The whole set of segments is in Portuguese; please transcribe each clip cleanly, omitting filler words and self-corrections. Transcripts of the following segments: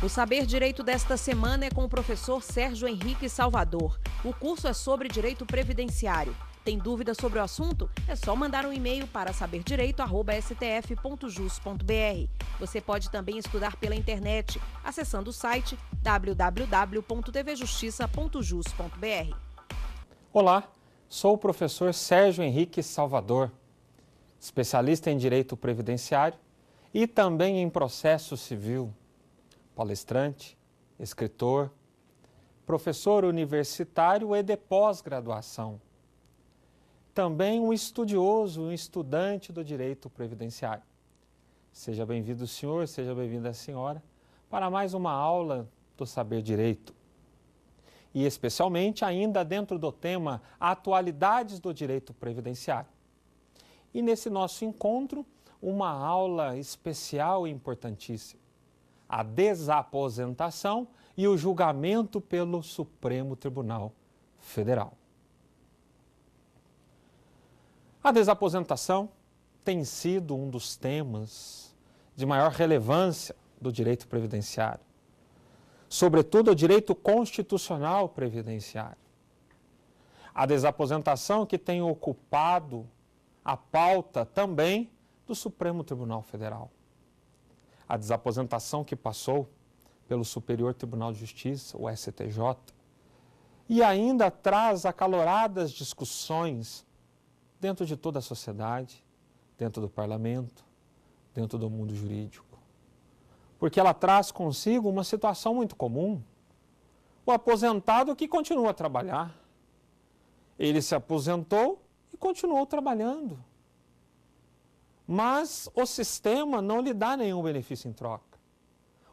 O Saber Direito desta semana é com o professor Sérgio Henrique Salvador. O curso é sobre direito previdenciário. Tem dúvida sobre o assunto? É só mandar um e-mail para saberdireito@stf.jus.br. Você pode também estudar pela internet, acessando o site www.tvjustiça.jus.br. Olá, sou o professor Sérgio Henrique Salvador, especialista em direito previdenciário e também em processo civil, palestrante, escritor, professor universitário e de pós-graduação. Também um estudioso, um estudante do direito previdenciário. Seja bem-vindo, senhor, seja bem-vinda, senhora, para mais uma aula do Saber Direito. E especialmente ainda dentro do tema Atualidades do Direito Previdenciário. E nesse nosso encontro, uma aula especial e importantíssima. A desaposentação e o julgamento pelo Supremo Tribunal Federal. A desaposentação tem sido um dos temas de maior relevância do direito previdenciário, sobretudo o direito constitucional previdenciário. A desaposentação que tem ocupado a pauta também do Supremo Tribunal Federal. A desaposentação que passou pelo Superior Tribunal de Justiça, o STJ, e ainda traz acaloradas discussões dentro de toda a sociedade, dentro do parlamento, dentro do mundo jurídico. Porque ela traz consigo uma situação muito comum. O aposentado que continua a trabalhar. Ele se aposentou e continuou trabalhando. Mas o sistema não lhe dá nenhum benefício em troca.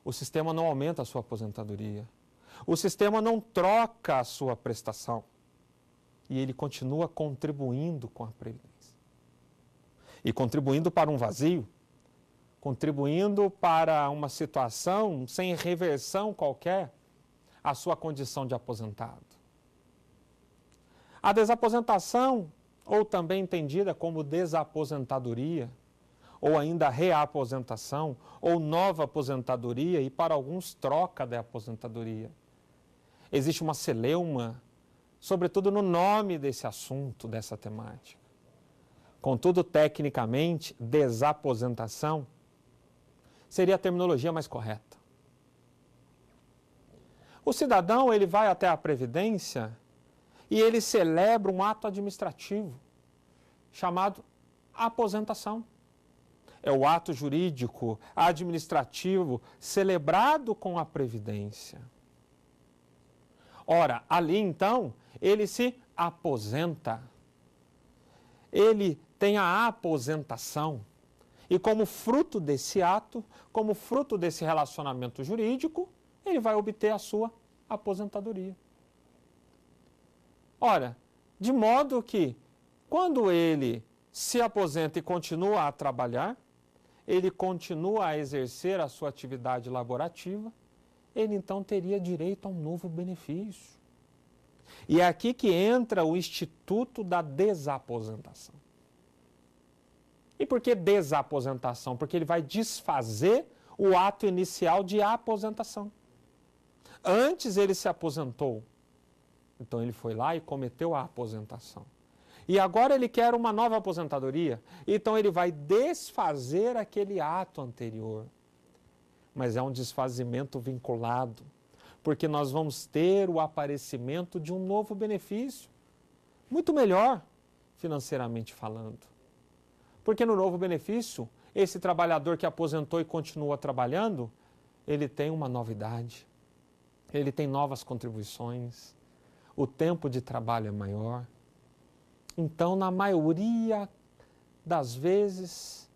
O sistema não aumenta a sua aposentadoria. O sistema não troca a sua prestação. E ele continua contribuindo com a Previdência. E contribuindo para um vazio, contribuindo para uma situação sem reversão qualquer à sua condição de aposentado. A desaposentação, ou também entendida como desaposentadoria, ou ainda reaposentação, ou nova aposentadoria, e para alguns troca da aposentadoria. Existe uma celeuma, sobretudo no nome desse assunto, dessa temática. Contudo, tecnicamente, desaposentação seria a terminologia mais correta. O cidadão, ele vai até a Previdência e ele celebra um ato administrativo chamado aposentação. É o ato jurídico, administrativo, celebrado com a Previdência. Ora, ali então, ele se aposenta. Ele tem a aposentação. E como fruto desse ato, como fruto desse relacionamento jurídico, ele vai obter a sua aposentadoria. Ora, de modo que, quando ele se aposenta e continua a trabalhar, ele continua a exercer a sua atividade laborativa, ele então teria direito a um novo benefício. E é aqui que entra o Instituto da Desaposentação. E por que desaposentação? Porque ele vai desfazer o ato inicial de aposentação. Antes ele se aposentou, então ele foi lá e cometeu a aposentação. E agora ele quer uma nova aposentadoria, então ele vai desfazer aquele ato anterior. Mas é um desfazimento vinculado, porque nós vamos ter o aparecimento de um novo benefício, muito melhor financeiramente falando. Porque no novo benefício, esse trabalhador que aposentou e continua trabalhando, ele tem uma novidade, ele tem novas contribuições, o tempo de trabalho é maior. Então, na maioria das vezes,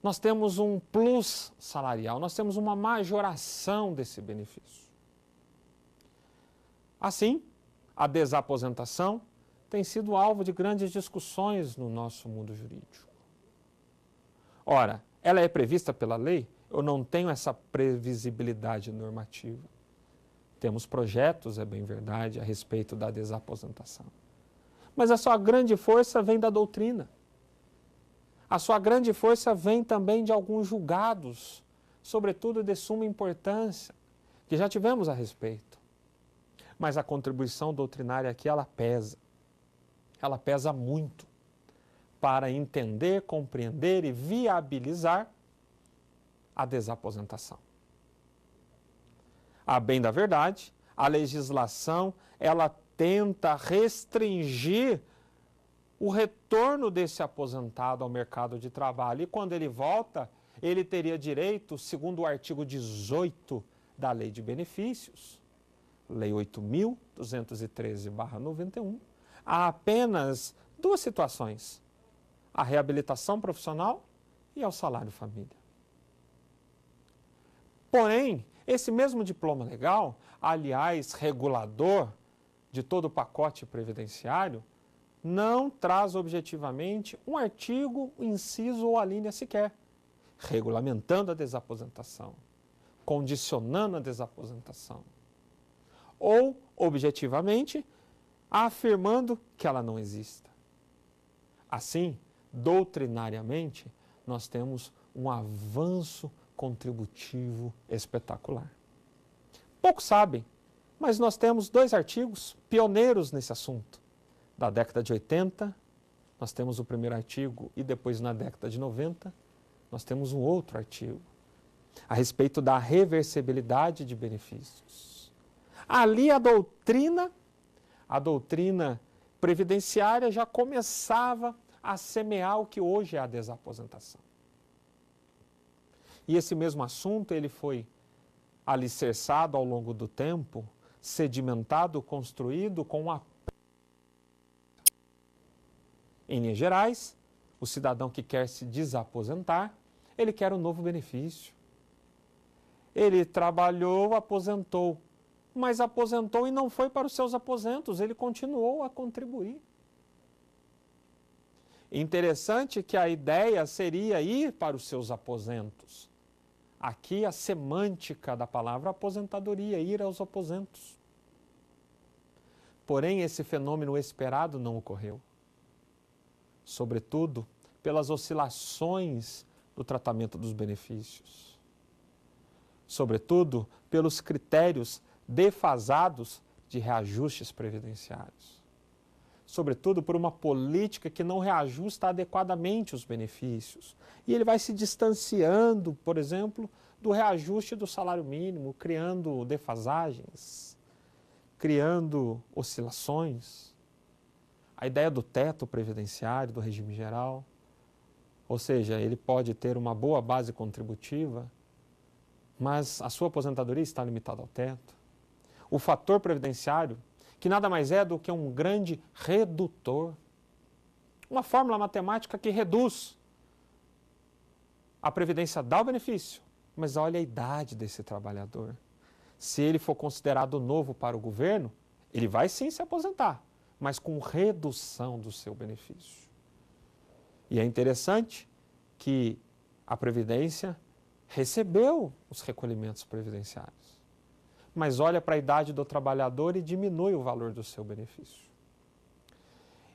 nós temos um plus salarial, nós temos uma majoração desse benefício. Assim, a desaposentação tem sido alvo de grandes discussões no nosso mundo jurídico. Ora, ela é prevista pela lei? Eu não tenho essa previsibilidade normativa. Temos projetos, é bem verdade, a respeito da desaposentação. Mas a sua grande força vem da doutrina. A sua grande força vem também de alguns julgados sobretudo de suma importância, que já tivemos a respeito. Mas a contribuição doutrinária aqui, ela pesa muito para entender, compreender e viabilizar a desaposentação. A bem da verdade, a legislação, ela tenta restringir o retorno desse aposentado ao mercado de trabalho. E quando ele volta, ele teria direito, segundo o artigo 18 da Lei de Benefícios, Lei 8.213/91, há apenas duas situações: a reabilitação profissional e ao salário família. Porém, esse mesmo diploma legal, aliás, regulador de todo o pacote previdenciário, não traz objetivamente um artigo, inciso ou a linha sequer, regulamentando a desaposentação, condicionando a desaposentação, ou, objetivamente, afirmando que ela não exista. Assim, doutrinariamente, nós temos um avanço contributivo espetacular. Poucos sabem, mas nós temos dois artigos pioneiros nesse assunto. Da década de 80, nós temos o primeiro artigo, e depois na década de 90, nós temos um outro artigo a respeito da reversibilidade de benefícios. Ali a doutrina previdenciária já começava a semear o que hoje é a desaposentação. E esse mesmo assunto, ele foi alicerçado ao longo do tempo, sedimentado, construído com a... Em linhas gerais, o cidadão que quer se desaposentar, ele quer um novo benefício. Ele trabalhou, aposentou, mas aposentou e não foi para os seus aposentos, ele continuou a contribuir. Interessante que a ideia seria ir para os seus aposentos. Aqui a semântica da palavra aposentadoria, ir aos aposentos. Porém, esse fenômeno esperado não ocorreu. Sobretudo pelas oscilações do tratamento dos benefícios. Sobretudo pelos critérios defasados de reajustes previdenciários. Sobretudo por uma política que não reajusta adequadamente os benefícios. E ele vai se distanciando, por exemplo, do reajuste do salário mínimo, criando defasagens, criando oscilações. A ideia do teto previdenciário, do regime geral, ou seja, ele pode ter uma boa base contributiva, mas a sua aposentadoria está limitada ao teto. O fator previdenciário, que nada mais é do que um grande redutor, uma fórmula matemática que reduz. A Previdência dá o benefício, mas olha a idade desse trabalhador. Se ele for considerado novo para o governo, ele vai sim se aposentar, mas com redução do seu benefício. E é interessante que a Previdência recebeu os recolhimentos previdenciários, mas olha para a idade do trabalhador e diminui o valor do seu benefício.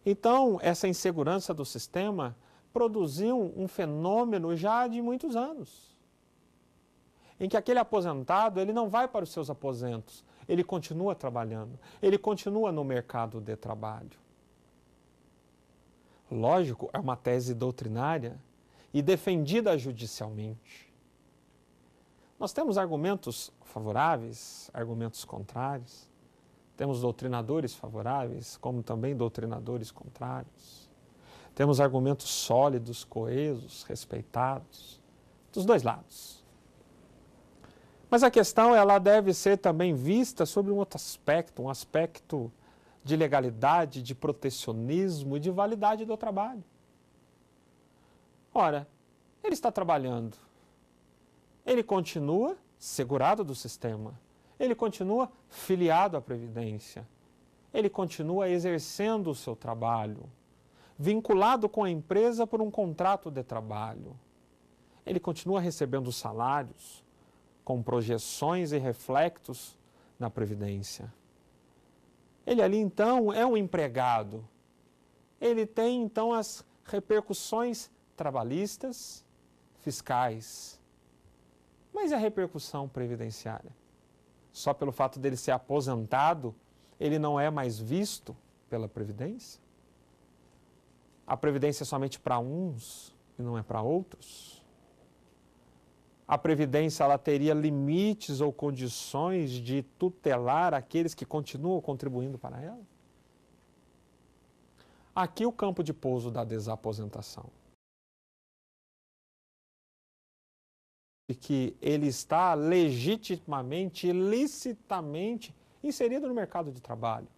Então, essa insegurança do sistema produziu um fenômeno já de muitos anos, em que aquele aposentado, ele não vai para os seus aposentos, ele continua trabalhando, ele continua no mercado de trabalho. Lógico, é uma tese doutrinária e defendida judicialmente. Nós temos argumentos favoráveis, argumentos contrários, temos doutrinadores favoráveis, como também doutrinadores contrários. Temos argumentos sólidos, coesos, respeitados, dos dois lados. Mas a questão, ela deve ser também vista sobre um outro aspecto, um aspecto de legalidade, de protecionismo e de validade do trabalho. Ora, ele está trabalhando, ele continua segurado do sistema, ele continua filiado à Previdência, ele continua exercendo o seu trabalho, vinculado com a empresa por um contrato de trabalho. Ele continua recebendo salários com projeções e reflexos na Previdência. Ele ali, então, é um empregado. Ele tem, então, as repercussões trabalhistas, fiscais. Mas e a repercussão previdenciária? Só pelo fato dele ser aposentado, ele não é mais visto pela Previdência? A Previdência é somente para uns e não é para outros? A Previdência ela teria limites ou condições de tutelar aqueles que continuam contribuindo para ela? Aqui o campo de pouso da desaposentação. E que ele está legitimamente, licitamente inserido no mercado de trabalho.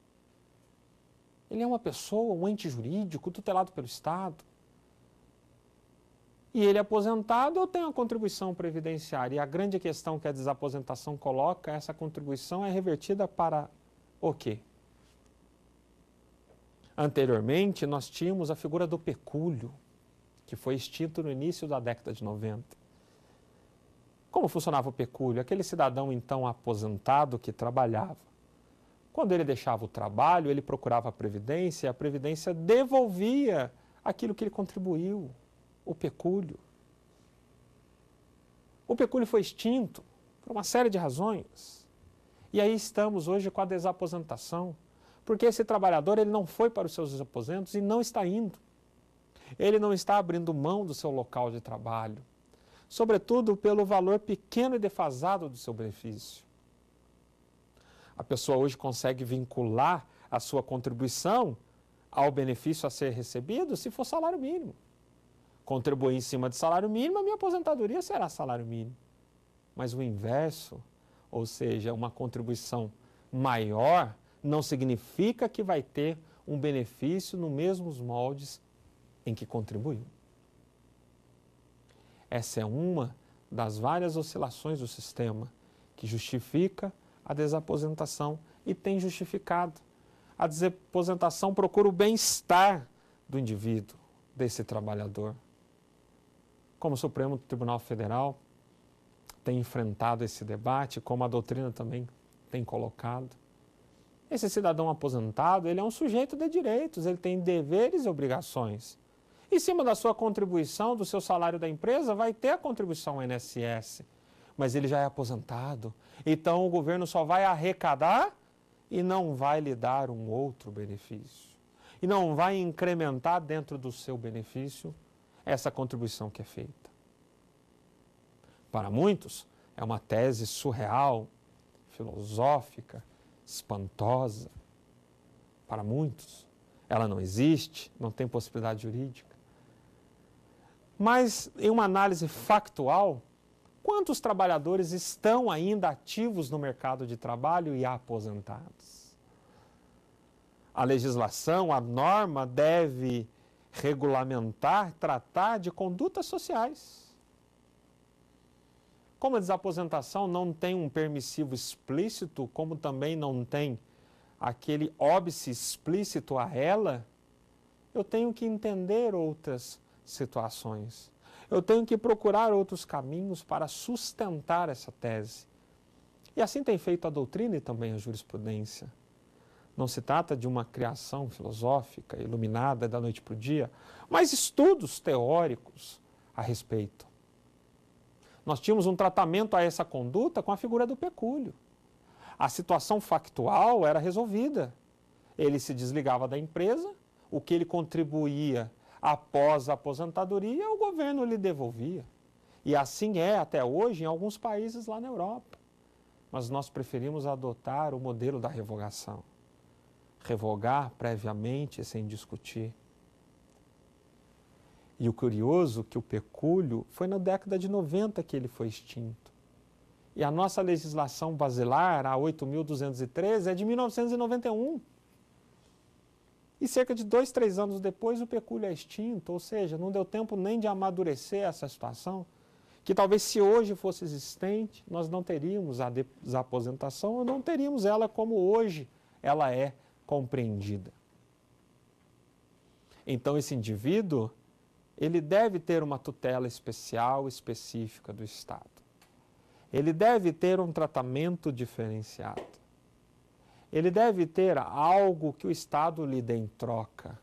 Ele é uma pessoa, um ente jurídico tutelado pelo Estado. E ele é aposentado, eu tenho a contribuição previdenciária. E a grande questão que a desaposentação coloca, essa contribuição é revertida para o quê? Anteriormente, nós tínhamos a figura do pecúlio, que foi extinto no início da década de 90. Como funcionava o pecúlio? Aquele cidadão, então, aposentado que trabalhava. Quando ele deixava o trabalho, ele procurava a Previdência e a Previdência devolvia aquilo que ele contribuiu, o pecúlio. O pecúlio foi extinto por uma série de razões. E aí estamos hoje com a desaposentação, porque esse trabalhador ele não foi para os seus aposentos e não está indo. Ele não está abrindo mão do seu local de trabalho, sobretudo pelo valor pequeno e defasado do seu benefício. A pessoa hoje consegue vincular a sua contribuição ao benefício a ser recebido se for salário mínimo. Contribuir em cima de salário mínimo, a minha aposentadoria será salário mínimo. Mas o inverso, ou seja, uma contribuição maior, não significa que vai ter um benefício nos mesmos moldes em que contribuiu. Essa é uma das várias oscilações do sistema que justifica a desaposentação e tem justificado. A desaposentação procura o bem-estar do indivíduo, desse trabalhador. Como o Supremo Tribunal Federal tem enfrentado esse debate, como a doutrina também tem colocado. Esse cidadão aposentado, ele é um sujeito de direitos, ele tem deveres e obrigações. Em cima da sua contribuição, do seu salário da empresa, vai ter a contribuição ao INSS, mas ele já é aposentado. Então o governo só vai arrecadar e não vai lhe dar um outro benefício. E não vai incrementar dentro do seu benefício essa contribuição que é feita. Para muitos, é uma tese surreal, filosófica, espantosa. Para muitos, ela não existe, não tem possibilidade jurídica. Mas, em uma análise factual, quantos trabalhadores estão ainda ativos no mercado de trabalho e aposentados? A legislação, a norma deve regulamentar, tratar de condutas sociais. Como a desaposentação não tem um permissivo explícito, como também não tem aquele óbice explícito a ela, eu tenho que entender outras situações. Eu tenho que procurar outros caminhos para sustentar essa tese. E assim tem feito a doutrina e também a jurisprudência. Não se trata de uma criação filosófica, iluminada da noite para o dia, mas estudos teóricos a respeito. Nós tínhamos um tratamento a essa conduta com a figura do pecúlio. A situação factual era resolvida. Ele se desligava da empresa, o que ele contribuía após a aposentadoria, o governo lhe devolvia. E assim é até hoje em alguns países lá na Europa. Mas nós preferimos adotar o modelo da revogação. Revogar previamente sem discutir. E o curioso é que o pecúlio foi na década de 90 que ele foi extinto. E a nossa legislação basilar, a 8.213, é de 1991. E cerca de 2, 3 anos depois o pecúlio é extinto, ou seja, não deu tempo nem de amadurecer essa situação, que talvez se hoje fosse existente, nós não teríamos a desaposentação, ou não teríamos ela como hoje ela é compreendida. Então esse indivíduo, ele deve ter uma tutela especial, específica do Estado. Ele deve ter um tratamento diferenciado. Ele deve ter algo que o Estado lhe dê em troca.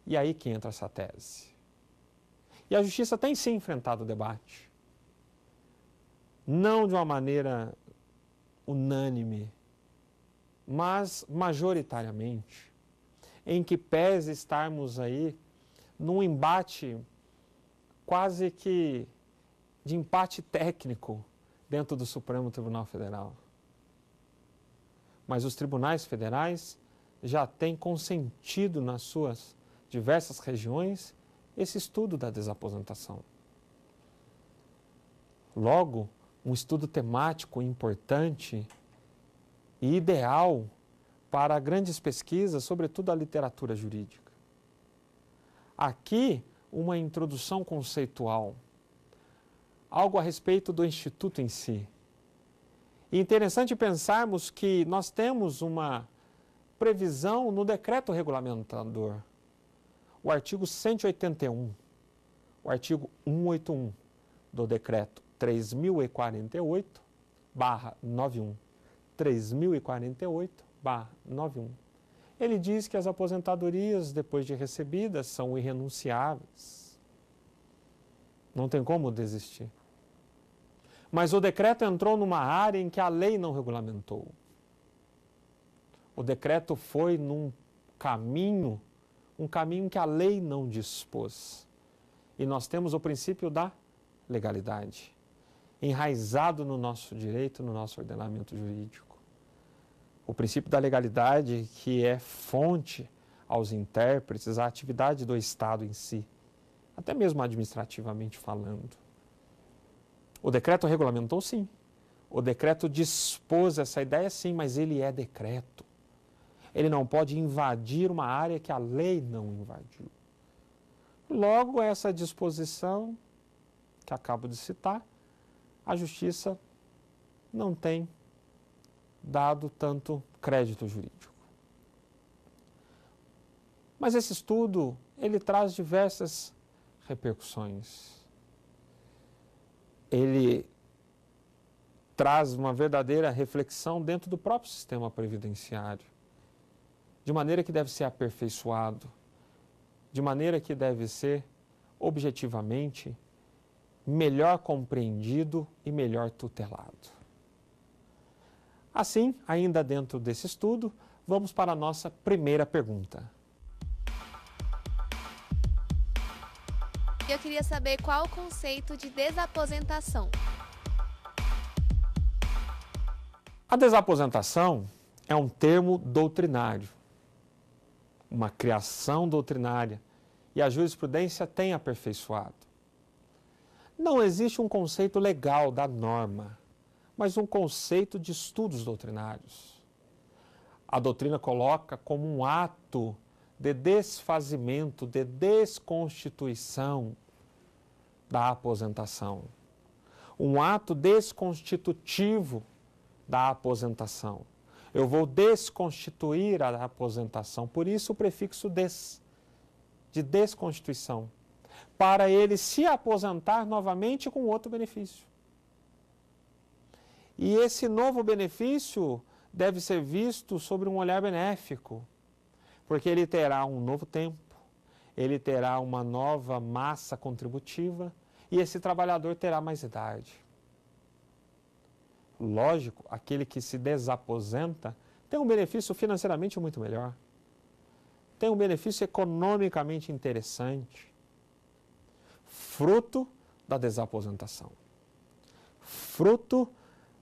E aí que entra essa tese. E a Justiça tem sim enfrentado o debate. não de uma maneira unânime, mas majoritariamente, em que pese estarmos aí num embate quase que de empate técnico dentro do Supremo Tribunal Federal. Mas os tribunais federais já têm consentido nas suas diversas regiões esse estudo da desaposentação. Logo, um estudo temático importante e ideal para grandes pesquisas, sobretudo a literatura jurídica. Aqui, uma introdução conceitual, algo a respeito do Instituto em si. E interessante pensarmos que nós temos uma previsão no decreto regulamentador, o artigo 181, o artigo 181 do decreto 3048/91, 3048/91. Ele diz que as aposentadorias, depois de recebidas, são irrenunciáveis. Não tem como desistir. Mas o decreto entrou numa área em que a lei não regulamentou. O decreto foi num caminho, um caminho que a lei não dispôs. E nós temos o princípio da legalidade, enraizado no nosso direito, no nosso ordenamento jurídico. O princípio da legalidade que é fonte aos intérpretes, à atividade do Estado em si, até mesmo administrativamente falando. O decreto regulamentou, sim. O decreto dispôs essa ideia, sim, mas ele é decreto. Ele não pode invadir uma área que a lei não invadiu. Logo, essa disposição que acabo de citar, a Justiça não tem dado tanto crédito jurídico. Mas esse estudo, ele traz diversas repercussões. Ele traz uma verdadeira reflexão dentro do próprio sistema previdenciário, de maneira que deve ser aperfeiçoado, de maneira que deve ser objetivamente melhor compreendido e melhor tutelado. Assim, ainda dentro desse estudo, vamos para a nossa primeira pergunta. Eu queria saber qual o conceito de desaposentação. A desaposentação é um termo doutrinário, uma criação doutrinária, e a jurisprudência tem aperfeiçoado. Não existe um conceito legal da norma, mas um conceito de estudos doutrinários. A doutrina coloca como um ato de desfazimento, de desconstituição da aposentação. Um ato desconstitutivo da aposentação. Eu vou desconstituir a aposentação, por isso o prefixo des, de desconstituição, para ele se aposentar novamente com outro benefício. E esse novo benefício deve ser visto sobre um olhar benéfico, porque ele terá um novo tempo, ele terá uma nova massa contributiva e esse trabalhador terá mais idade. Lógico, aquele que se desaposenta tem um benefício financeiramente muito melhor, tem um benefício economicamente interessante, fruto da desaposentação, fruto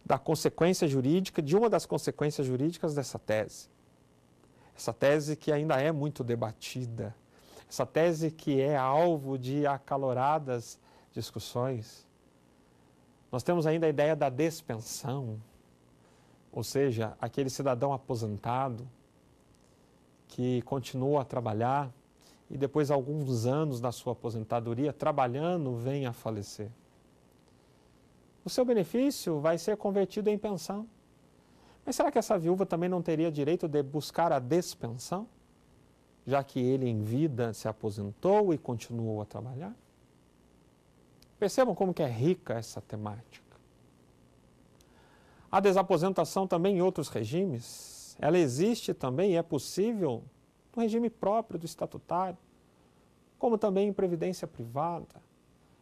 da consequência jurídica, de uma das consequências jurídicas dessa tese. Essa tese que ainda é muito debatida, essa tese que é alvo de acaloradas discussões. Nós temos ainda a ideia da despensão, ou seja, aquele cidadão aposentado que continua a trabalhar e depois de alguns anos da sua aposentadoria, trabalhando, vem a falecer. O seu benefício vai ser convertido em pensão. Mas será que essa viúva também não teria direito de buscar a despensão, já que ele em vida se aposentou e continuou a trabalhar? Percebam como que é rica essa temática. A desaposentação também em outros regimes, ela existe também e é possível no regime próprio do estatutário, como também em previdência privada.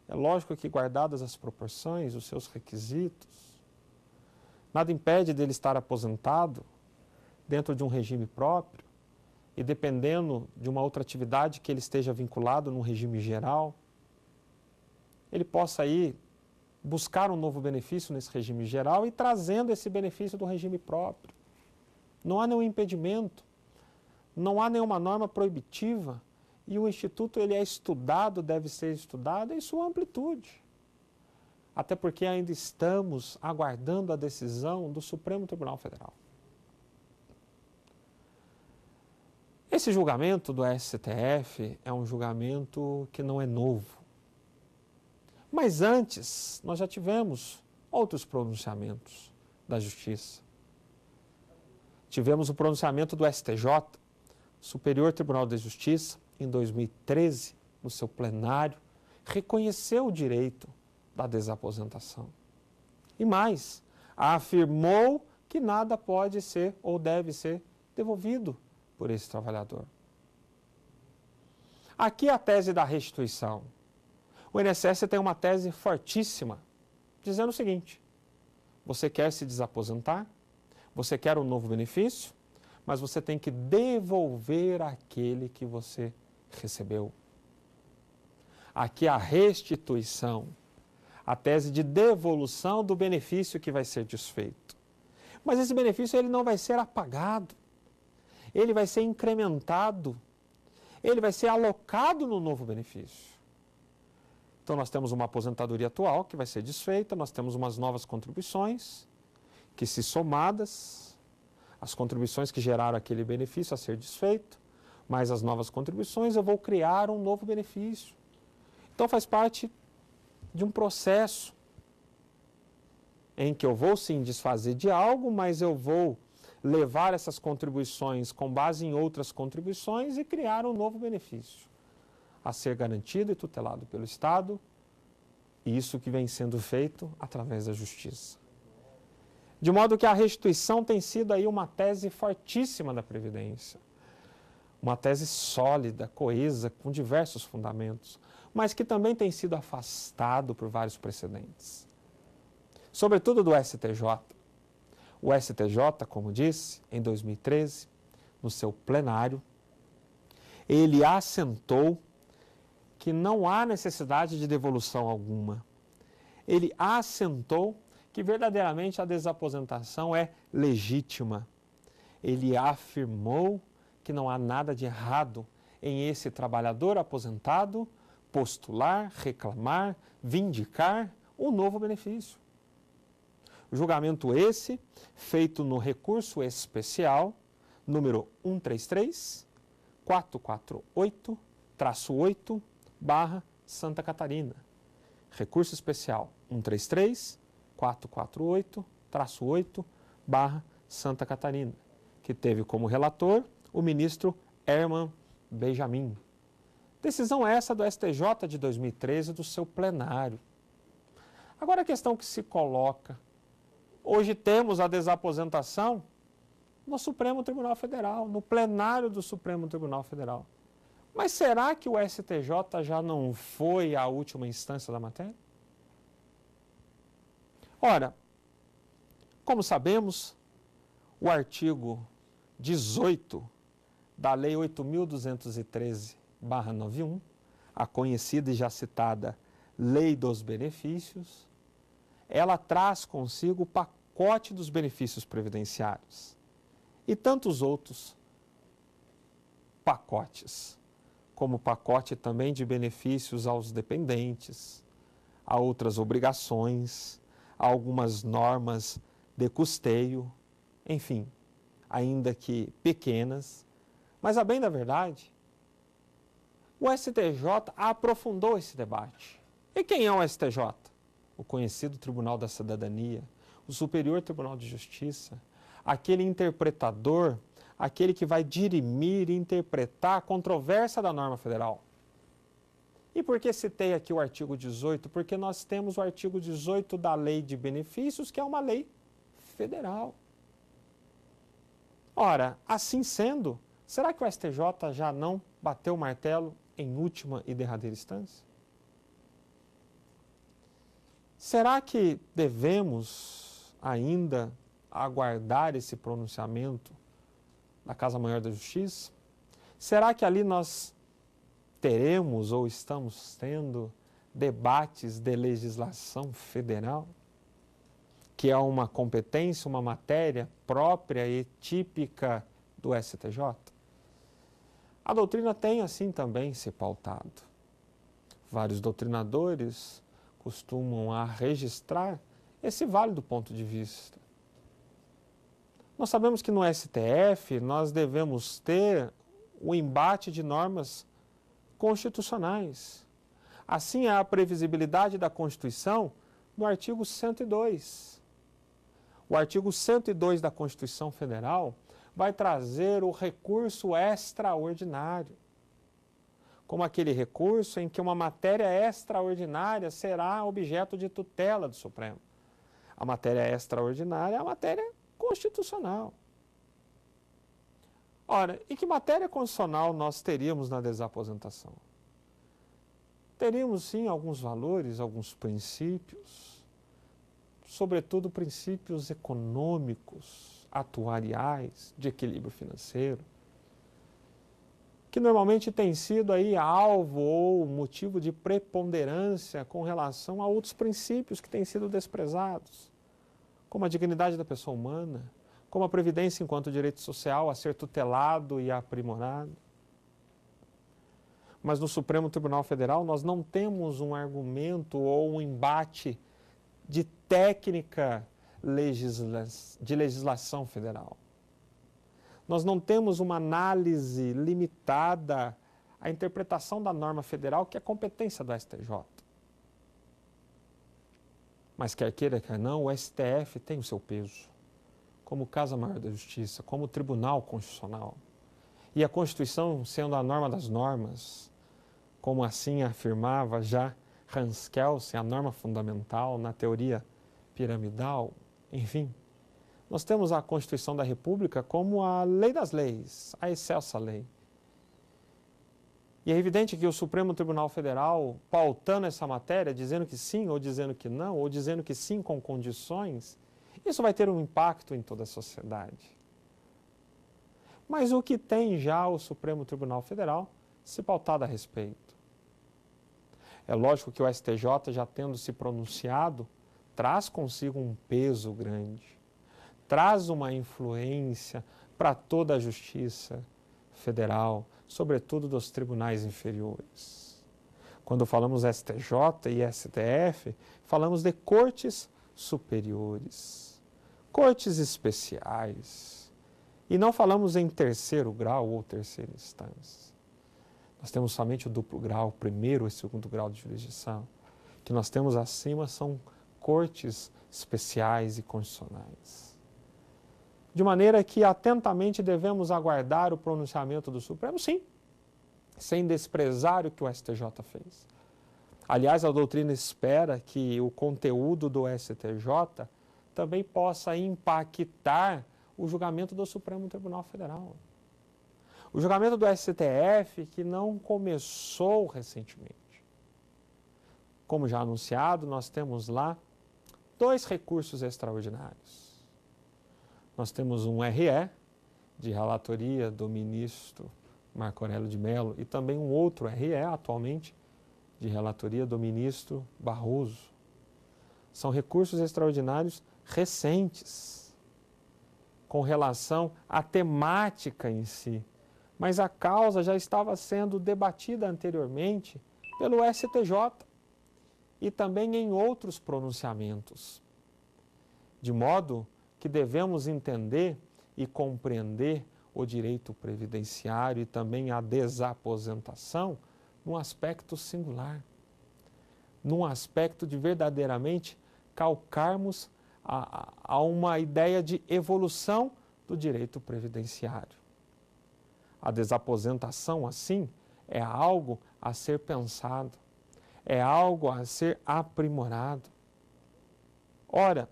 É lógico que, guardadas as proporções, os seus requisitos, nada impede dele estar aposentado dentro de um regime próprio e dependendo de uma outra atividade que ele esteja vinculado num regime geral, ele possa aí buscar um novo benefício nesse regime geral e trazendo esse benefício do regime próprio. Não há nenhum impedimento, não há nenhuma norma proibitiva e o Instituto ele é estudado, deve ser estudado em sua amplitude. Até porque ainda estamos aguardando a decisão do Supremo Tribunal Federal. Esse julgamento do STF é um julgamento que não é novo. Mas antes, nós já tivemos outros pronunciamentos da Justiça. Tivemos o pronunciamento do STJ, Superior Tribunal de Justiça, em 2013, no seu plenário, reconheceu o direito da desaposentação. E mais, afirmou que nada pode ser ou deve ser devolvido por esse trabalhador. Aqui a tese da restituição. O INSS tem uma tese fortíssima, dizendo o seguinte: você quer se desaposentar, você quer um novo benefício, mas você tem que devolver aquele que você recebeu. Aqui a restituição, a tese de devolução do benefício que vai ser desfeito. Mas esse benefício ele não vai ser apagado, ele vai ser incrementado, ele vai ser alocado no novo benefício. Então nós temos uma aposentadoria atual que vai ser desfeita, nós temos umas novas contribuições que, se somadas, as contribuições que geraram aquele benefício a ser desfeito, mais as novas contribuições, eu vou criar um novo benefício. Então faz parte de um processo em que eu vou sim desfazer de algo, mas eu vou levar essas contribuições com base em outras contribuições e criar um novo benefício a ser garantido e tutelado pelo Estado, e isso que vem sendo feito através da Justiça. De modo que a restituição tem sido aí uma tese fortíssima da Previdência, uma tese sólida, coesa, com diversos fundamentos, mas que também tem sido afastado por vários precedentes, sobretudo do STJ. O STJ, como disse, em 2013, no seu plenário, ele assentou que não há necessidade de devolução alguma. Ele assentou que verdadeiramente a desaposentação é legítima. Ele afirmou que não há nada de errado em esse trabalhador aposentado postular, reclamar, vindicar um novo benefício. Julgamento esse feito no recurso especial número 133.448-8/Santa Catarina. Recurso especial 133.448-8/Santa Catarina, que teve como relator o ministro Herman Benjamin. Decisão essa do STJ de 2013 do seu plenário. Agora a questão que se coloca: hoje temos a desaposentação no Supremo Tribunal Federal, no plenário do Supremo Tribunal Federal. Mas será que o STJ já não foi a última instância da matéria? Ora, como sabemos, o artigo 18 da Lei 8.213/91, a conhecida e já citada Lei dos Benefícios, ela traz consigo o pacote dos benefícios previdenciários e tantos outros pacotes, como o pacote também de benefícios aos dependentes, a outras obrigações, a algumas normas de custeio, enfim, ainda que pequenas, mas a bem da verdade, o STJ aprofundou esse debate. E quem é o STJ? O conhecido Tribunal da Cidadania, o Superior Tribunal de Justiça, aquele interpretador, aquele que vai dirimir e interpretar a controvérsia da norma federal. E por que citei aqui o artigo 18? Porque nós temos o artigo 18 da Lei de Benefícios, que é uma lei federal. Ora, assim sendo, será que o STJ já não bateu o martelo em última e derradeira instância? Será que devemos ainda aguardar esse pronunciamento da Casa Maior da Justiça? Será que ali nós teremos ou estamos tendo debates de legislação federal, que é uma competência, uma matéria própria e típica do STJ? A doutrina tem assim também se pautado. Vários doutrinadores costumam a registrar esse válido ponto de vista. Nós sabemos que no STF nós devemos ter o embate de normas constitucionais. Assim é a previsibilidade da Constituição no artigo 102. O artigo 102 da Constituição Federal vai trazer o recurso extraordinário, como aquele recurso em que uma matéria extraordinária será objeto de tutela do Supremo. A matéria extraordinária é a matéria constitucional. Ora, e que matéria constitucional nós teríamos na desaposentação? Teríamos, sim, alguns valores, alguns princípios, sobretudo princípios econômicos, atuariais, de equilíbrio financeiro, que normalmente tem sido aí alvo ou motivo de preponderância com relação a outros princípios que têm sido desprezados, como a dignidade da pessoa humana, como a previdência enquanto direito social a ser tutelado e aprimorado. Mas no Supremo Tribunal Federal nós não temos um argumento ou um embate de técnica de legislação federal. Nós não temos uma análise limitada à interpretação da norma federal, que é competência do STJ. Mas quer queira, quer não, o STF tem o seu peso, como Casa Maior da Justiça, como Tribunal Constitucional. E a Constituição sendo a norma das normas, como assim afirmava já Hans Kelsen, a norma fundamental na teoria piramidal, enfim. Nós temos a Constituição da República como a lei das leis, a excelsa lei. E é evidente que o Supremo Tribunal Federal, pautando essa matéria, dizendo que sim ou dizendo que não, ou dizendo que sim com condições, isso vai ter um impacto em toda a sociedade. Mas o que tem já o Supremo Tribunal Federal se pautado a respeito? É lógico que o STJ, já tendo se pronunciado, traz consigo um peso grande, traz uma influência para toda a justiça federal, sobretudo dos tribunais inferiores. Quando falamos STJ e STF, falamos de cortes superiores, cortes especiais, e não falamos em terceiro grau ou terceira instância. Nós temos somente o duplo grau, primeiro e segundo grau de jurisdição. O que nós temos acima são cortes especiais e constitucionais. De maneira que atentamente devemos aguardar o pronunciamento do Supremo, sim, sem desprezar o que o STJ fez. Aliás, a doutrina espera que o conteúdo do STJ também possa impactar o julgamento do Supremo Tribunal Federal. O julgamento do STF, que não começou recentemente. Como já anunciado, nós temos lá 2 recursos extraordinários. Nós temos um RE, de relatoria do ministro Marco Aurélio de Mello, e também um outro RE, atualmente, de relatoria do ministro Barroso. São recursos extraordinários recentes, com relação à temática em si. Mas a causa já estava sendo debatida anteriormente pelo STJ e também em outros pronunciamentos. De modo que devemos entender e compreender o direito previdenciário e também a desaposentação num aspecto singular, num aspecto de verdadeiramente calcarmos a uma ideia de evolução do direito previdenciário. A desaposentação, assim, é algo a ser pensado, é algo a ser aprimorado. Ora,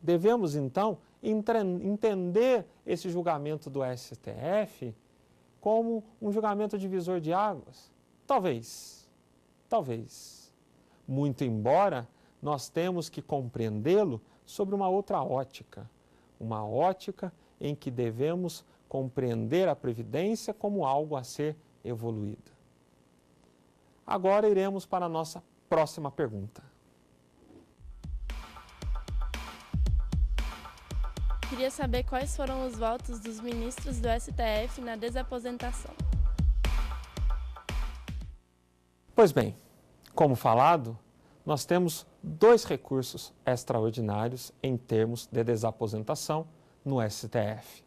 devemos então entender esse julgamento do STF como um julgamento divisor de águas? Talvez. Muito embora nós temos que compreendê-lo sobre uma outra ótica. Uma ótica em que devemos compreender a Previdência como algo a ser evoluído. Agora iremos para a nossa próxima pergunta. Queria saber quais foram os votos dos ministros do STF na desaposentação. Pois bem, como falado, nós temos 2 recursos extraordinários em termos de desaposentação no STF.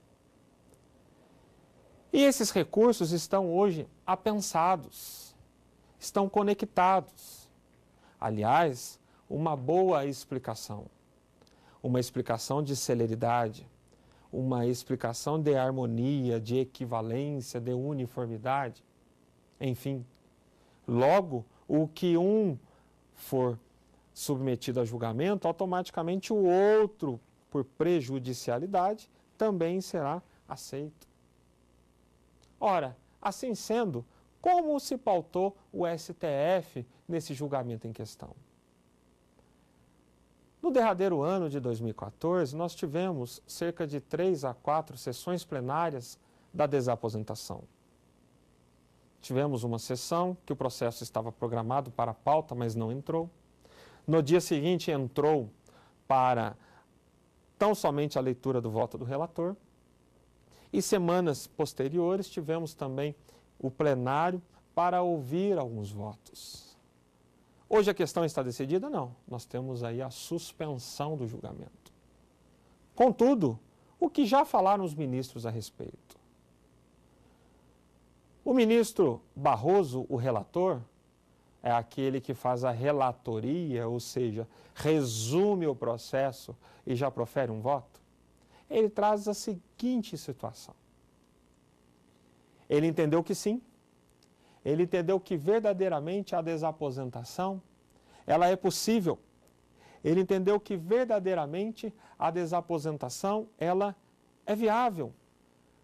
E esses recursos estão hoje apensados, estão conectados. Aliás, uma boa explicação. Uma explicação de celeridade, uma explicação de harmonia, de equivalência, de uniformidade. Enfim, logo, o que um for submetido a julgamento, automaticamente o outro, por prejudicialidade, também será aceito. Ora, assim sendo, como se pautou o STF nesse julgamento em questão? No derradeiro ano de 2014, nós tivemos cerca de 3 a 4 sessões plenárias da desaposentação. Tivemos uma sessão que o processo estava programado para pauta, mas não entrou. No dia seguinte entrou para tão somente a leitura do voto do relator. E semanas posteriores tivemos também o plenário para ouvir alguns votos. Hoje a questão está decidida? Não. Nós temos aí a suspensão do julgamento. Contudo, o que já falaram os ministros a respeito? O ministro Barroso, o relator, é aquele que faz a relatoria, ou seja, resume o processo e já profere um voto. Ele traz a seguinte situação. Ele entendeu que sim. Ele entendeu que verdadeiramente a desaposentação, ela é possível. Ele entendeu que verdadeiramente a desaposentação, ela é viável.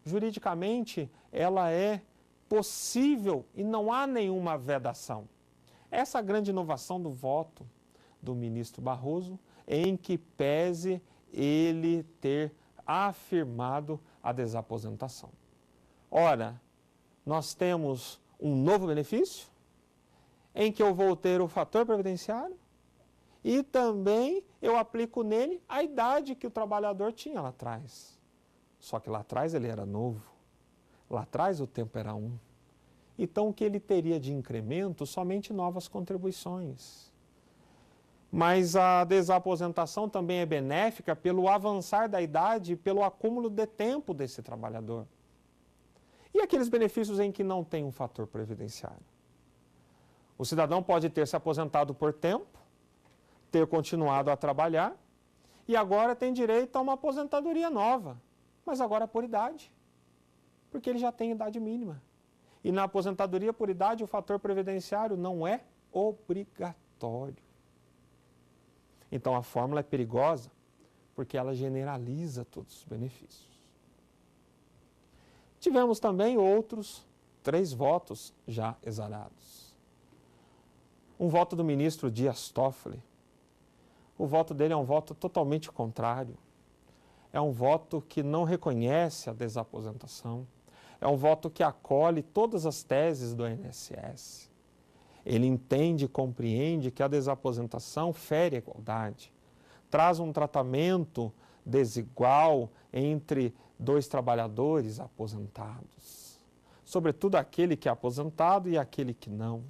Juridicamente, ela é possível e não há nenhuma vedação. Essa grande inovação do voto do ministro Barroso, em que pese ele ter afirmado a desaposentação. Ora, nós temos um novo benefício, em que eu vou ter o fator previdenciário e também eu aplico nele a idade que o trabalhador tinha lá atrás. Só que lá atrás ele era novo, lá atrás o tempo era 1. Então o que ele teria de incremento? Somente novas contribuições. Mas a desaposentação também é benéfica pelo avançar da idade e pelo acúmulo de tempo desse trabalhador. E aqueles benefícios em que não tem um fator previdenciário? O cidadão pode ter se aposentado por tempo, ter continuado a trabalhar e agora tem direito a uma aposentadoria nova, mas agora por idade, porque ele já tem idade mínima. E na aposentadoria por idade o fator previdenciário não é obrigatório. Então a fórmula é perigosa porque ela generaliza todos os benefícios. Tivemos também outros 3 votos já exarados. Um voto do ministro Dias Toffoli. O voto dele é um voto totalmente contrário. É um voto que não reconhece a desaposentação. É um voto que acolhe todas as teses do INSS. Ele entende e compreende que a desaposentação fere a igualdade, traz um tratamento desigual entre 2 trabalhadores aposentados, sobretudo aquele que é aposentado e aquele que não.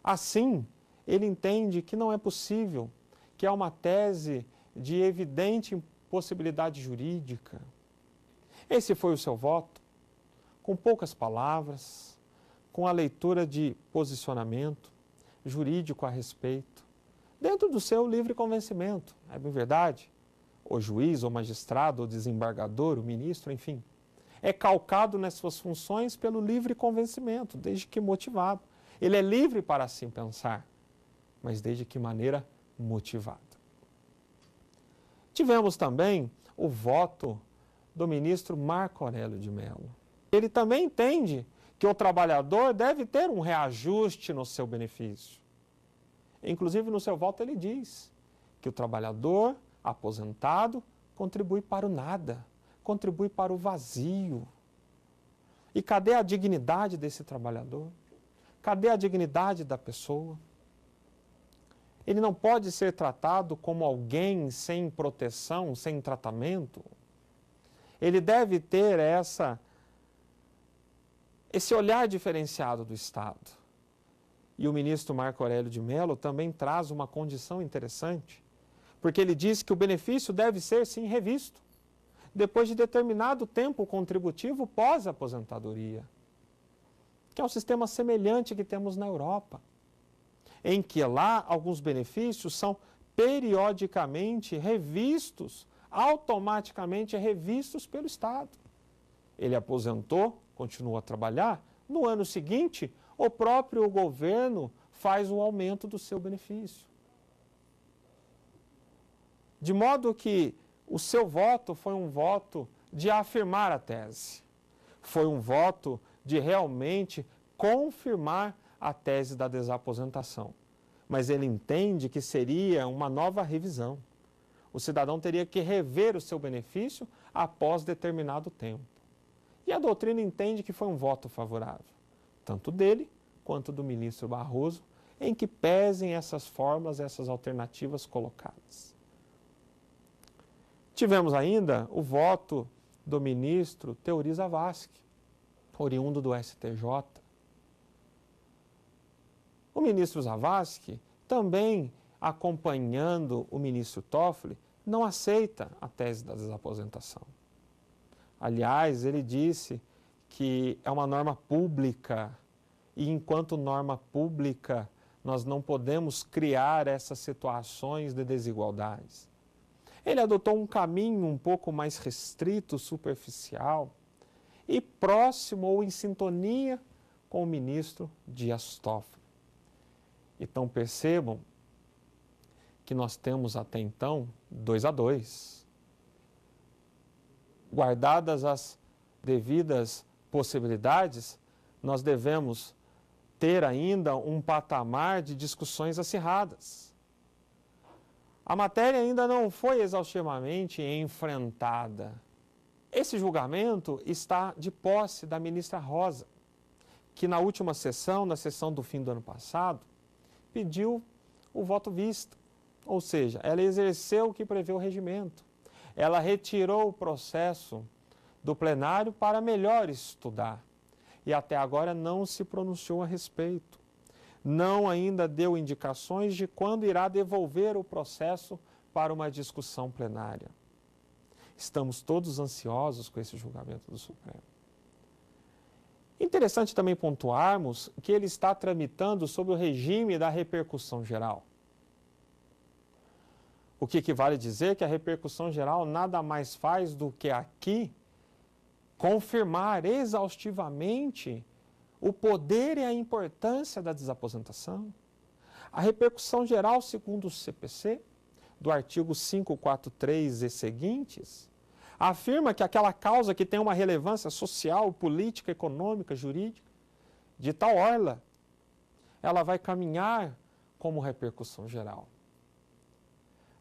Assim, ele entende que não é possível, que é uma tese de evidente impossibilidade jurídica. Esse foi o seu voto, com poucas palavras, com a leitura de posicionamento jurídico a respeito, dentro do seu livre convencimento, é bem verdade? O juiz, o magistrado, o desembargador, o ministro, enfim, é calcado nas suas funções pelo livre convencimento, desde que motivado. Ele é livre para assim pensar, mas desde que maneira motivada. Tivemos também o voto do ministro Marco Aurélio de Mello. Ele também entende que o trabalhador deve ter um reajuste no seu benefício. Inclusive, no seu voto, ele diz que o trabalhador aposentado contribui para o nada, contribui para o vazio. E cadê a dignidade desse trabalhador? Cadê a dignidade da pessoa? Ele não pode ser tratado como alguém sem proteção, sem tratamento. Ele deve ter esse olhar diferenciado do Estado. E o ministro Marco Aurélio de Mello também traz uma condição interessante, porque ele diz que o benefício deve ser, sim, revisto, depois de determinado tempo contributivo pós-aposentadoria, que é um sistema semelhante que temos na Europa, em que lá alguns benefícios são periodicamente revistos, automaticamente revistos pelo Estado. Ele aposentou, continua a trabalhar, no ano seguinte, o próprio governo faz o aumento do seu benefício. De modo que o seu voto foi um voto de afirmar a tese. Foi um voto de realmente confirmar a tese da desaposentação. Mas ele entende que seria uma nova revisão. O cidadão teria que rever o seu benefício após determinado tempo. E a doutrina entende que foi um voto favorável, tanto dele quanto do ministro Barroso, em que pesem essas formas, essas alternativas colocadas. Tivemos ainda o voto do ministro Teori Zavascki, oriundo do STJ. O ministro Zavascki, também acompanhando o ministro Toffoli, não aceita a tese da desaposentação. Aliás, ele disse que é uma norma pública e, enquanto norma pública, nós não podemos criar essas situações de desigualdades. Ele adotou um caminho um pouco mais restrito, superficial e próximo ou em sintonia com o ministro Dias Toffoli. Então percebam que nós temos até então 2-2. Guardadas as devidas possibilidades, nós devemos ter ainda um patamar de discussões acirradas. A matéria ainda não foi exaustivamente enfrentada. Esse julgamento está de posse da ministra Rosa, que na última sessão, na sessão do fim do ano passado, pediu o voto visto, ou seja, ela exerceu o que prevê o regimento. Ela retirou o processo do plenário para melhor estudar e até agora não se pronunciou a respeito. Não ainda deu indicações de quando irá devolver o processo para uma discussão plenária. Estamos todos ansiosos com esse julgamento do Supremo. Interessante também pontuarmos que ele está tramitando sob o regime da repercussão geral. O que equivale a dizer que a repercussão geral nada mais faz do que aqui confirmar exaustivamente o poder e a importância da desaposentação. A repercussão geral, segundo o CPC, do artigo 543 e seguintes, afirma que aquela causa que tem uma relevância social, política, econômica, jurídica, de tal orla, ela vai caminhar como repercussão geral.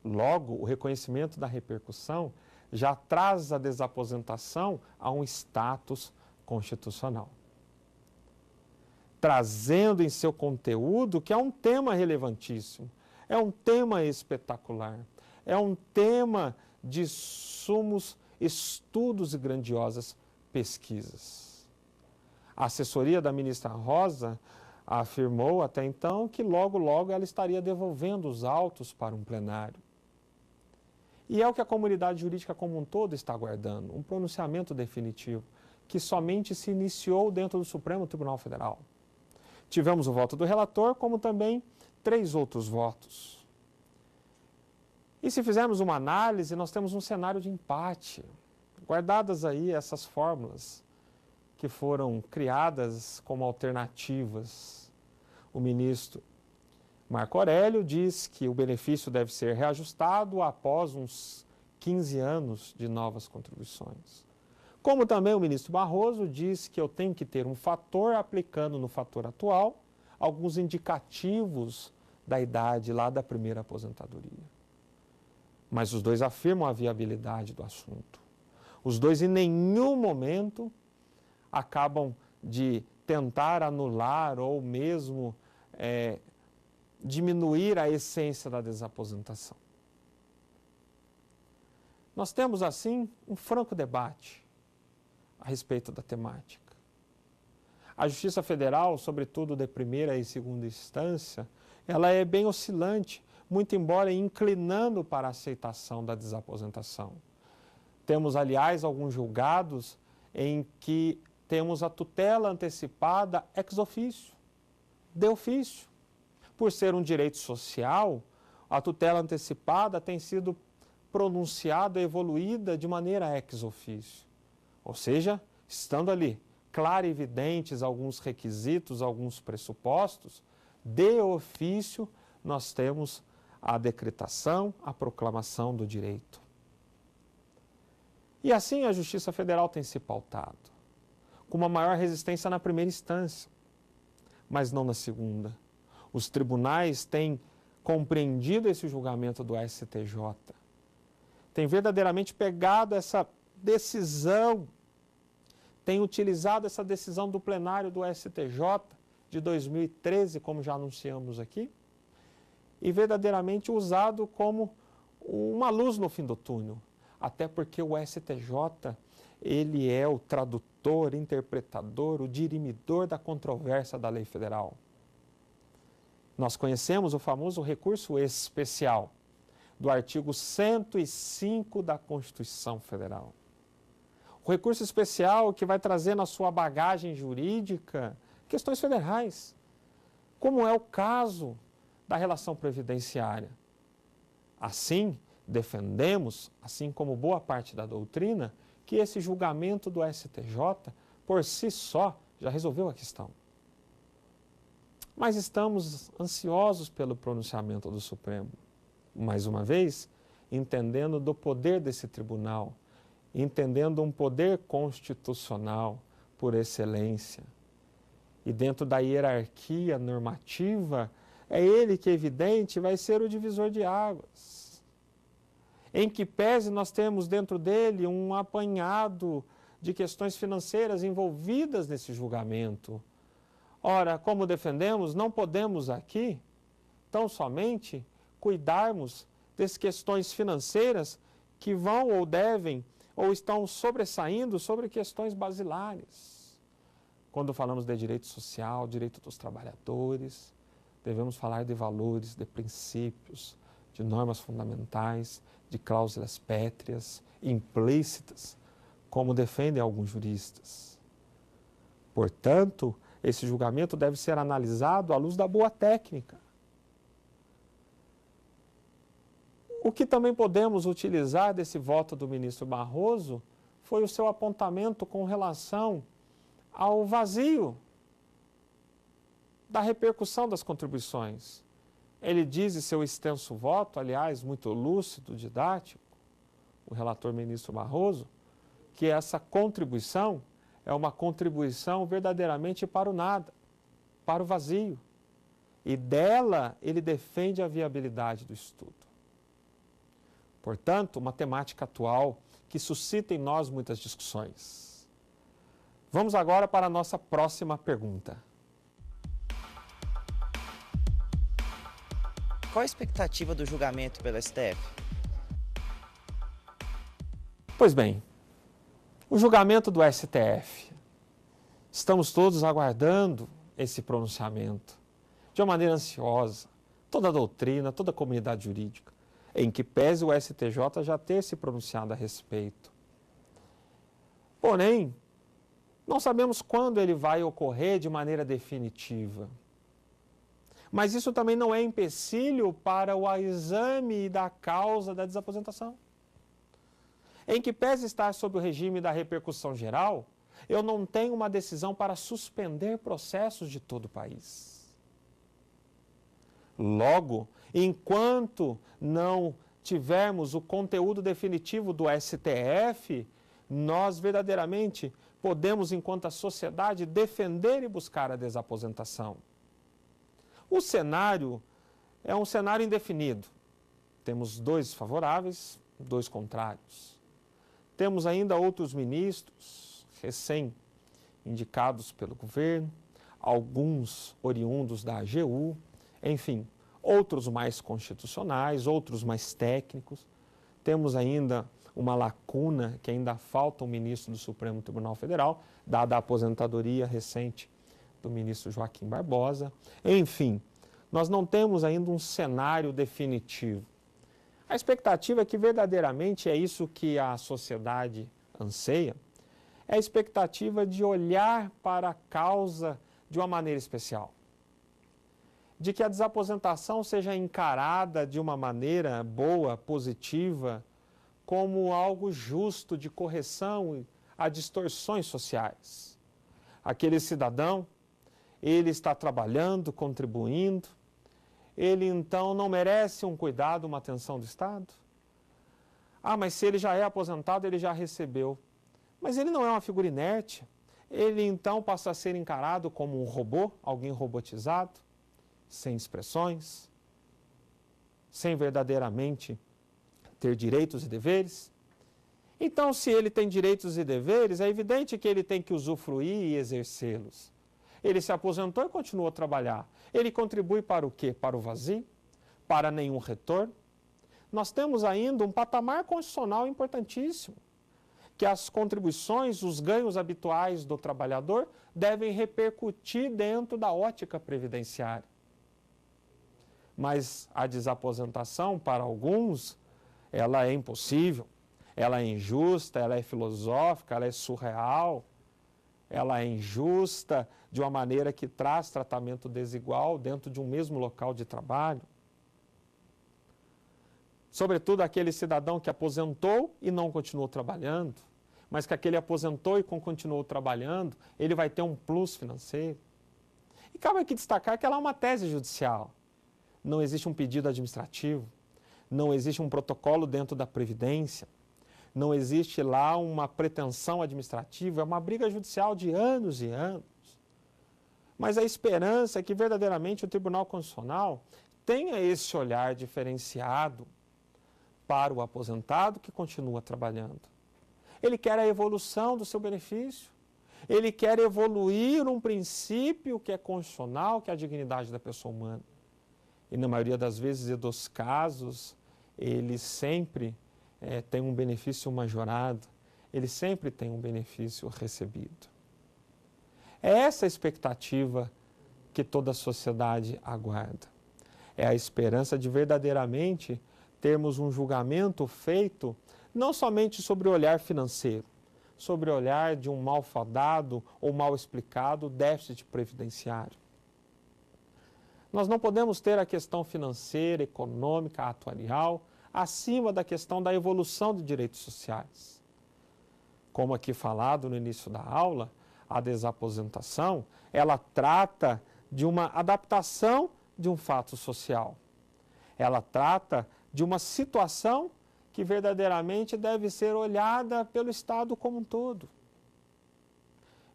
Logo, o reconhecimento da repercussão já traz a desaposentação a um status constitucional, trazendo em seu conteúdo que é um tema relevantíssimo, é um tema espetacular, é um tema de sumos estudos e grandiosas pesquisas. A assessoria da ministra Rosa afirmou até então que logo, logo ela estaria devolvendo os autos para um plenário. E é o que a comunidade jurídica como um todo está aguardando, um pronunciamento definitivo, que somente se iniciou dentro do Supremo Tribunal Federal. Tivemos o voto do relator, como também 3 outros votos. E se fizermos uma análise, nós temos um cenário de empate. Guardadas aí essas fórmulas que foram criadas como alternativas. O ministro Marco Aurélio diz que o benefício deve ser reajustado após uns 15 anos de novas contribuições. Como também o ministro Barroso diz que eu tenho que ter um fator aplicando no fator atual alguns indicativos da idade lá da primeira aposentadoria. Mas os dois afirmam a viabilidade do assunto. Os dois em nenhum momento acabam de tentar anular ou mesmo diminuir a essência da desaposentação. Nós temos, assim, um franco debate a respeito da temática. A Justiça Federal, sobretudo de primeira e segunda instância, ela é bem oscilante, muito embora inclinando para a aceitação da desaposentação. Temos, aliás, alguns julgados em que temos a tutela antecipada ex officio, de ofício. Por ser um direito social, a tutela antecipada tem sido pronunciada e evoluída de maneira ex officio. Ou seja, estando ali claro e evidentes alguns requisitos, alguns pressupostos, de ofício nós temos a decretação, a proclamação do direito. E assim a Justiça Federal tem se pautado, com uma maior resistência na primeira instância, mas não na segunda. Os tribunais têm compreendido esse julgamento do STJ, têm verdadeiramente pegado essa decisão, têm utilizado essa decisão do plenário do STJ de 2013, como já anunciamos aqui, e verdadeiramente usado como uma luz no fim do túnel. Até porque o STJ, ele é o tradutor, interpretador, o dirimidor da controvérsia da lei federal. Nós conhecemos o famoso recurso especial do artigo 105 da Constituição Federal. O recurso especial que vai trazer na sua bagagem jurídica questões federais, como é o caso da relação previdenciária. Assim, defendemos, assim como boa parte da doutrina, que esse julgamento do STJ, por si só, já resolveu a questão. Mas estamos ansiosos pelo pronunciamento do Supremo. Mais uma vez, entendendo do poder desse tribunal, entendendo um poder constitucional por excelência. E dentro da hierarquia normativa, é ele que, evidente, vai ser o divisor de águas. Em que pese nós temos dentro dele um apanhado de questões financeiras envolvidas nesse julgamento. Ora, como defendemos, não podemos aqui, tão somente, cuidarmos das questões financeiras que vão ou devem ou estão sobressaindo sobre questões basilares. Quando falamos de direito social, direito dos trabalhadores, devemos falar de valores, de princípios, de normas fundamentais, de cláusulas pétreas, implícitas, como defendem alguns juristas. Portanto, esse julgamento deve ser analisado à luz da boa técnica. O que também podemos utilizar desse voto do ministro Barroso foi o seu apontamento com relação ao vazio da repercussão das contribuições. Ele diz em seu extenso voto, aliás, muito lúcido, didático, o relator ministro Barroso, que essa contribuição é uma contribuição verdadeiramente para o nada, para o vazio. E dela ele defende a viabilidade do estudo. Portanto, uma temática atual que suscita em nós muitas discussões. Vamos agora para a nossa próxima pergunta. Qual a expectativa do julgamento pelo STF? Pois bem, o julgamento do STF. Estamos todos aguardando esse pronunciamento de uma maneira ansiosa. Toda a doutrina, toda a comunidade jurídica, em que pese o STJ já ter se pronunciado a respeito. Porém, não sabemos quando ele vai ocorrer de maneira definitiva. Mas isso também não é empecilho para o exame da causa da desaposentação. Em que pese estar sob o regime da repercussão geral, eu não tenho uma decisão para suspender processos de todo o país. Logo, enquanto não tivermos o conteúdo definitivo do STF, nós verdadeiramente podemos, enquanto a sociedade, defender e buscar a desaposentação. O cenário é um cenário indefinido. Temos 2 favoráveis, 2 contrários. Temos ainda outros ministros recém-indicados pelo governo, alguns oriundos da AGU, enfim, outros mais constitucionais, outros mais técnicos. Temos ainda uma lacuna que ainda falta um ministro do Supremo Tribunal Federal, dada a aposentadoria recente do ministro Joaquim Barbosa. Enfim, nós não temos ainda um cenário definitivo. A expectativa é que verdadeiramente é isso que a sociedade anseia, é a expectativa de olhar para a causa de uma maneira especial. De que a desaposentação seja encarada de uma maneira boa, positiva, como algo justo de correção a distorções sociais. Aquele cidadão, ele está trabalhando, contribuindo, ele então não merece um cuidado, uma atenção do Estado? Ah, mas se ele já é aposentado, ele já recebeu. Mas ele não é uma figura inerte. Ele então passa a ser encarado como um robô, alguém robotizado, sem expressões, sem verdadeiramente ter direitos e deveres. Então, se ele tem direitos e deveres, é evidente que ele tem que usufruir e exercê-los. Ele se aposentou e continuou a trabalhar. Ele contribui para o quê? Para o vazio? Para nenhum retorno? Nós temos ainda um patamar constitucional importantíssimo, que as contribuições, os ganhos habituais do trabalhador devem repercutir dentro da ótica previdenciária. Mas a desaposentação, para alguns, ela é impossível, ela é injusta, ela é filosófica, ela é surreal, ela é injusta de uma maneira que traz tratamento desigual dentro de um mesmo local de trabalho. Sobretudo aquele cidadão que aposentou e não continuou trabalhando, mas que aquele aposentou e continuou trabalhando, ele vai ter um plus financeiro. E cabe aqui destacar que ela é uma tese judicial. Não existe um pedido administrativo, não existe um protocolo dentro da Previdência, não existe lá uma pretensão administrativa, é uma briga judicial de anos e anos. Mas a esperança é que verdadeiramente o Tribunal Constitucional tenha esse olhar diferenciado para o aposentado que continua trabalhando. Ele quer a evolução do seu benefício, ele quer evoluir um princípio que é constitucional, que é a dignidade da pessoa humana. E na maioria das vezes e dos casos, ele sempre tem um benefício majorado, ele sempre tem um benefício recebido. É essa a expectativa que toda a sociedade aguarda. É a esperança de verdadeiramente termos um julgamento feito não somente sobre o olhar financeiro, sobre o olhar de um malfadado ou mal explicado déficit previdenciário. Nós não podemos ter a questão financeira, econômica, atuarial, acima da questão da evolução de direitos sociais. Como aqui falado no início da aula, a desaposentação, ela trata de uma adaptação de um fato social. Ela trata de uma situação que verdadeiramente deve ser olhada pelo Estado como um todo.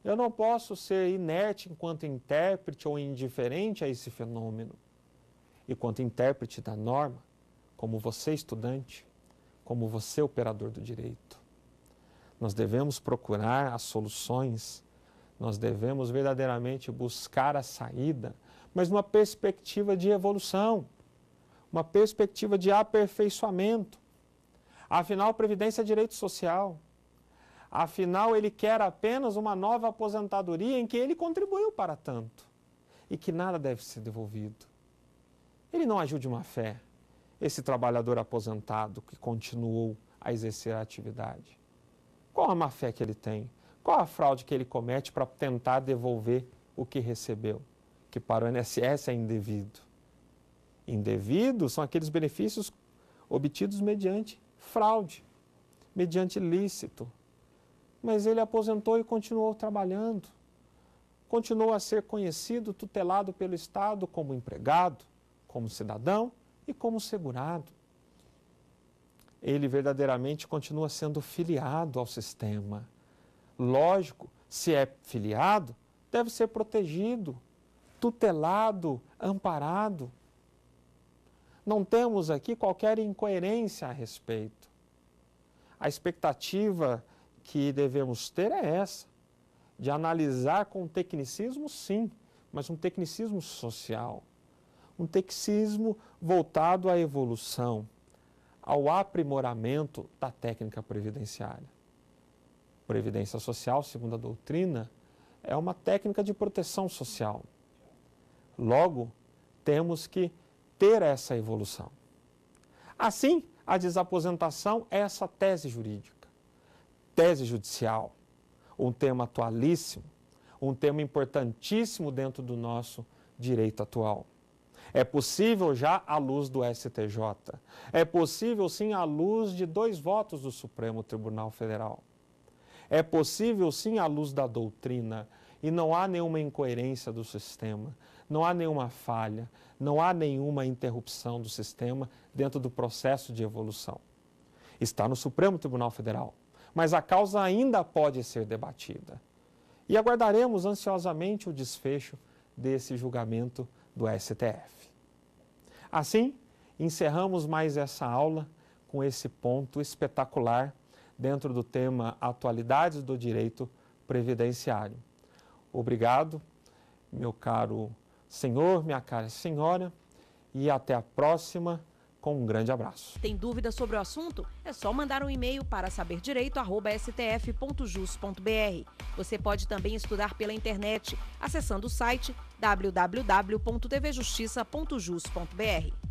Eu não posso ser inerte enquanto intérprete ou indiferente a esse fenômeno. E quanto intérprete da norma, como você estudante, como você operador do direito, nós devemos procurar as soluções, nós devemos verdadeiramente buscar a saída, mas numa perspectiva de evolução, uma perspectiva de aperfeiçoamento. Afinal, Previdência é direito social. Afinal, ele quer apenas uma nova aposentadoria em que ele contribuiu para tanto e que nada deve ser devolvido. Ele não agiu de má fé, esse trabalhador aposentado que continuou a exercer a atividade. Qual a má fé que ele tem? Qual a fraude que ele comete para tentar devolver o que recebeu? Que para o INSS é indevido. Indevido são aqueles benefícios obtidos mediante fraude, mediante ilícito. Mas ele aposentou e continuou trabalhando. Continuou a ser conhecido, tutelado pelo Estado como empregado, como cidadão e como segurado. Ele verdadeiramente continua sendo filiado ao sistema. Lógico, se é filiado, deve ser protegido, tutelado, amparado. Não temos aqui qualquer incoerência a respeito. A expectativa que devemos ter é essa, de analisar com tecnicismo, sim, mas um tecnicismo social, um tecnicismo voltado à evolução, ao aprimoramento da técnica previdenciária. Previdência social, segundo a doutrina, é uma técnica de proteção social. Logo, temos que ter essa evolução. Assim, a desaposentação é essa tese jurídica, tese judicial, um tema atualíssimo, um tema importantíssimo dentro do nosso direito atual. É possível já à luz do STJ, é possível sim à luz de 2 votos do Supremo Tribunal Federal. É possível sim à luz da doutrina e não há nenhuma incoerência do sistema, não há nenhuma falha, não há nenhuma interrupção do sistema dentro do processo de evolução. Está no Supremo Tribunal Federal, mas a causa ainda pode ser debatida. E aguardaremos ansiosamente o desfecho desse julgamento do STF. Assim, encerramos mais essa aula com esse ponto espetacular dentro do tema Atualidades do Direito Previdenciário. Obrigado, meu caro senhor, minha cara senhora, e até a próxima, com um grande abraço. Tem dúvida sobre o assunto? É só mandar um e-mail para saberdireito@stf.jus.br. Você pode também estudar pela internet, acessando o site www.tvjustiça.jus.br.